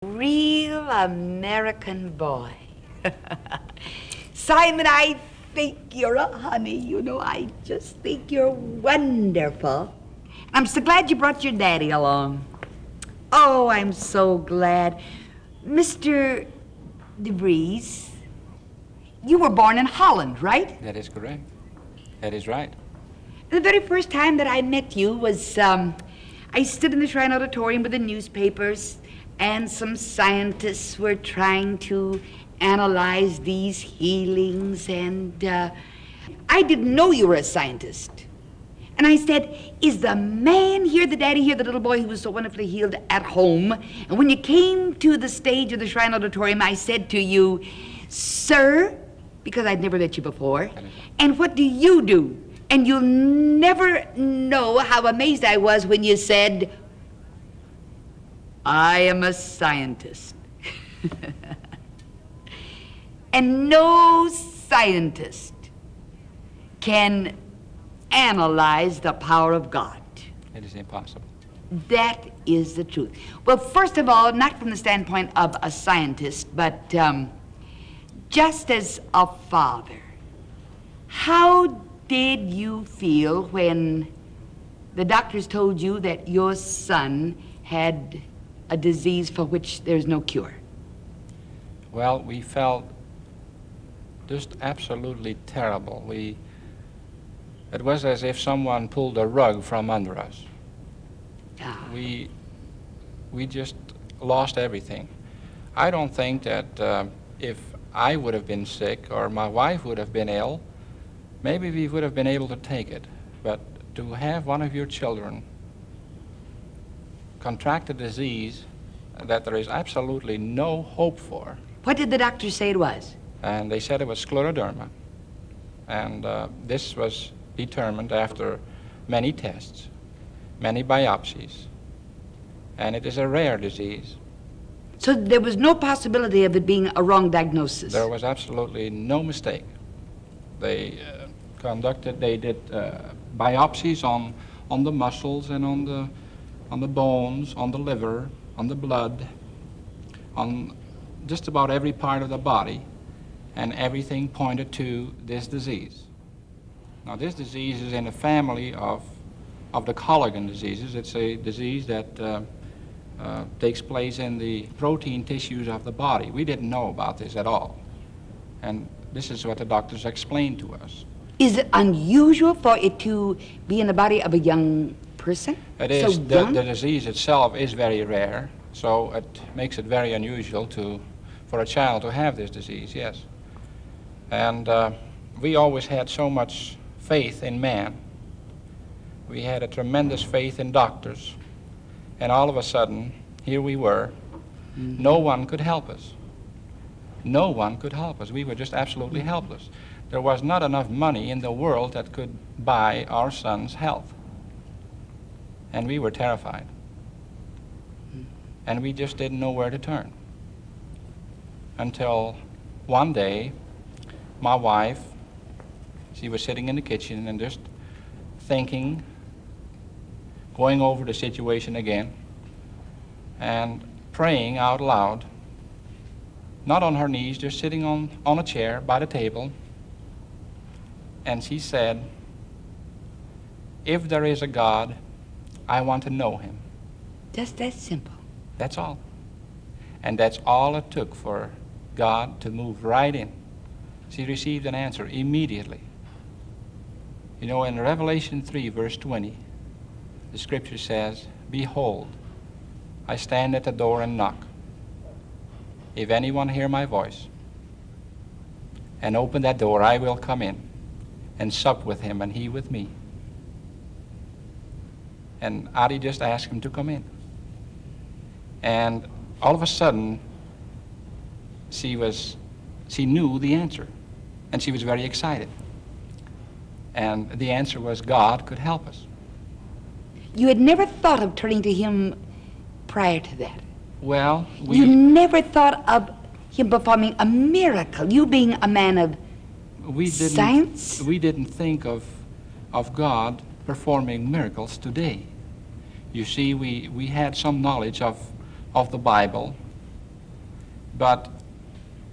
Real American boy. Simon, I think you're a honey. I just think you're wonderful. I'm so glad you brought your daddy along. Oh, I'm so glad. Mr. DeVries, you were born in Holland, right? That is correct. That is right. The very first time that I met you was, I stood in the Shrine Auditorium with the newspapers, and some scientists were trying to analyze these healings, and I didn't know you were a scientist. And I said, is the man here, the daddy here, the little boy who was so wonderfully healed at home? And when you came to the stage of the Shrine Auditorium, I said to you, sir, because I'd never met you before, and what do you do? And you'll never know how amazed I was when you said, I am a scientist. And no scientist can analyze the power of God. It is impossible. That is the truth. Well, first of all, not from the standpoint of a scientist, but just as a father, how did you feel when the doctors told you that your son had a disease for which there's no cure? Well, we felt just absolutely terrible. It was as if someone pulled a rug from under us. Ah. We just lost everything. I don't think that if I would have been sick or my wife would have been ill, maybe we would have been able to take it. But to have one of your children contract a disease that there is absolutely no hope for. What did the doctors say it was? And they said it was scleroderma. And this was determined after many tests, many biopsies. And it is a rare disease. So there was no possibility of it being a wrong diagnosis? There was absolutely no mistake. They did biopsies on the muscles and on the bones, on the liver, on the blood, on just about every part of the body, and everything pointed to this disease. Now, this disease is in a family of the collagen diseases. It's a disease that takes place in the protein tissues of the body. We didn't know about this at all, and this is what the doctors explained to us. Is it unusual for it to be in the body of a young person? It is. So The disease itself is very rare, so it makes it very unusual for a child to have this disease, yes. And we always had so much faith in man. We had a tremendous faith in doctors. And all of a sudden, here we were. Mm-hmm. No one could help us. No one could help us. We were just absolutely helpless. There was not enough money in the world that could buy our son's health. And we were terrified. And we just didn't know where to turn. Until one day, my wife, she was sitting in the kitchen and just thinking, going over the situation again, and praying out loud, not on her knees, just sitting on a chair by the table. And she said, if there is a God, I want to know him. Just that simple. That's all. And that's all it took for God to move right in. She received an answer immediately. You know, in Revelation 3, verse 20, the scripture says, behold, I stand at the door and knock. If anyone hear my voice and open that door, I will come in and sup with him and he with me. And Adi just asked him to come in. And all of a sudden, she knew the answer, and she was very excited. And the answer was God could help us. You had never thought of turning to him prior to that? Well, You never thought of him performing a miracle, you being a man of science? We didn't think of God performing miracles today. You see, we had some knowledge of the Bible, but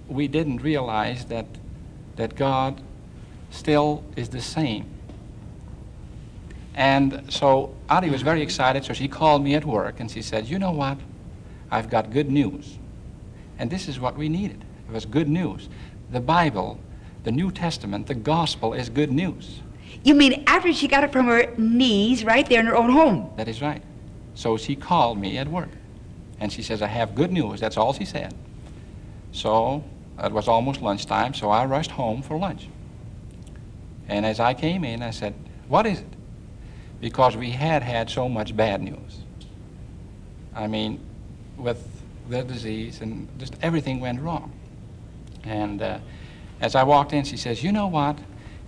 we didn't realize that God still is the same. And so Audie was very excited, so she called me at work and she said, you know what, I've got good news. And this is what we needed. It was good news. The Bible, the New Testament, the gospel is good news. You mean after she got it from her knees right there in her own home? That is right. So she called me at work and she says, I have good news. That's all she said. So it was almost lunchtime, so I rushed home for lunch. And as I came in, I said, what is it? Because we had so much bad news. I mean, with the disease and just everything went wrong. And as I walked in, she says, you know what?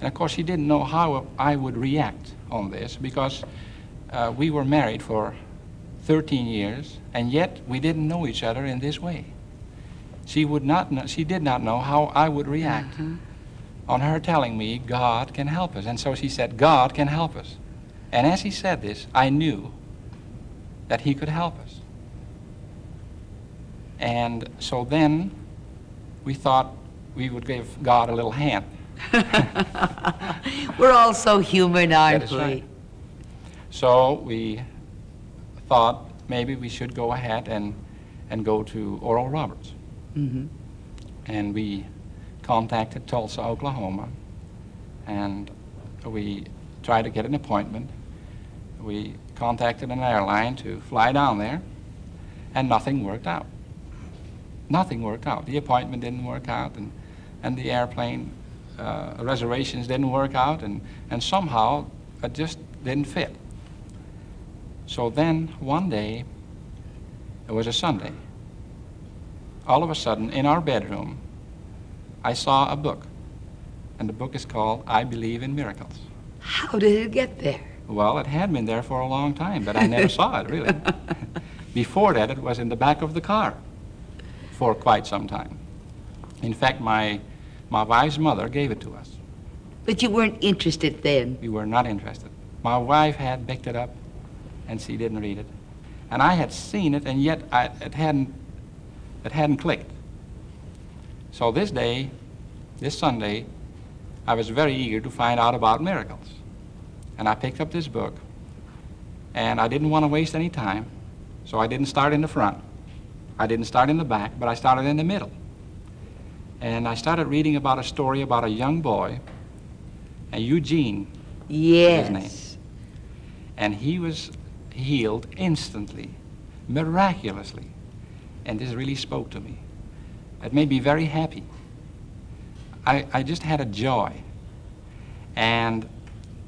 And of course, she didn't know how I would react on this because we were married for 13 years, and yet we didn't know each other in this way. She did not know how I would react on her telling me God can help us. And so she said, God can help us. And as he said this, I knew that he could help us. And so then we thought we would give God a little hand. We're all so human, aren't That is we? right. So we thought maybe we should go ahead and go to Oral Roberts. Mm-hmm. And we contacted Tulsa, Oklahoma, and we tried to get an appointment. We contacted an airline to fly down there, and nothing worked out. Nothing worked out. The appointment didn't work out, and the airplane reservations didn't work out, and somehow it just didn't fit. So then one day, it was a Sunday, all of a sudden in our bedroom, I saw a book, and the book is called I Believe in Miracles. How did it get there? Well, it had been there for a long time, but I never saw it, really. Before that, it was in the back of the car for quite some time. In fact, my wife's mother gave it to us. But you weren't interested then. We were not interested. My wife had picked it up, and she didn't read it. And I had seen it, and yet it hadn't clicked. So this Sunday, I was very eager to find out about miracles. And I picked up this book, and I didn't want to waste any time, so I didn't start in the front. I didn't start in the back, but I started in the middle. And I started reading about a story about a young boy, and Eugene Yes. is his name. And he was healed instantly, miraculously. And this really spoke to me. It made me very happy. I just had a joy. And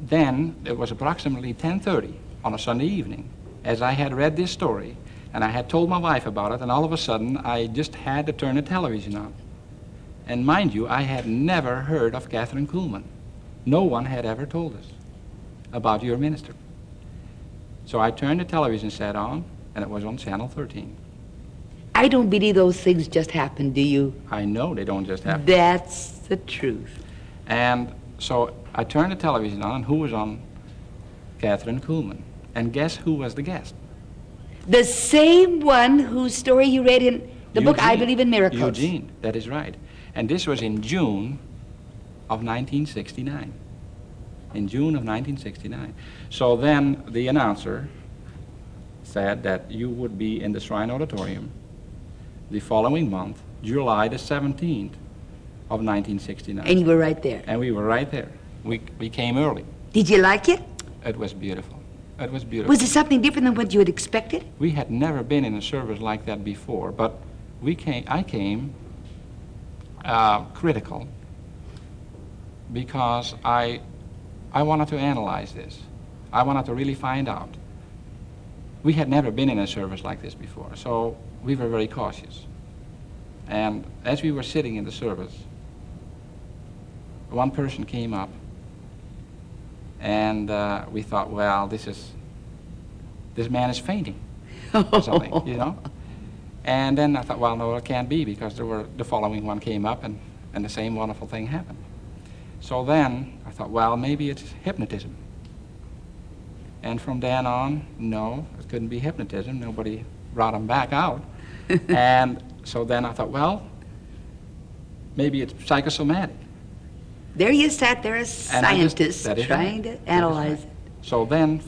then it was approximately 10:30 on a Sunday evening, as I had read this story, and I had told my wife about it, and all of a sudden I just had to turn the television on. And mind you, I had never heard of Kathryn Kuhlman. No one had ever told us about your minister. So I turned the television set on, and it was on channel 13. I don't believe those things just happen, do you? I know they don't just happen. That's the truth. And so I turned the television on, and who was on? Kathryn Kuhlman. And guess who was the guest? The same one whose story you read in the book I Believe in Miracles. Eugene, that is right. And this was in June of 1969. In June of 1969. So then the announcer said that you would be in the Shrine Auditorium the following month, July the 17th of 1969. And you were right there. And we were right there. We came early. Did you like it? It was beautiful. It was beautiful. Was it something different than what you had expected? We had never been in a service like that before, but I came critical because I wanted to analyze this. I wanted to really find out. We had never been in a service like this before, so we were very cautious. And as we were sitting in the service, one person came up, and we thought, well, this man is fainting or something, you know? And then I thought, well, no, it can't be, because the following one came up, and the same wonderful thing happened. So then I thought, well, maybe it's hypnotism. And from then on, no, it couldn't be hypnotism. Nobody brought him back out. And So then I thought, well, maybe it's psychosomatic. There you sat there as And I just- scientist that is trying right. to That is analyze right. it. So then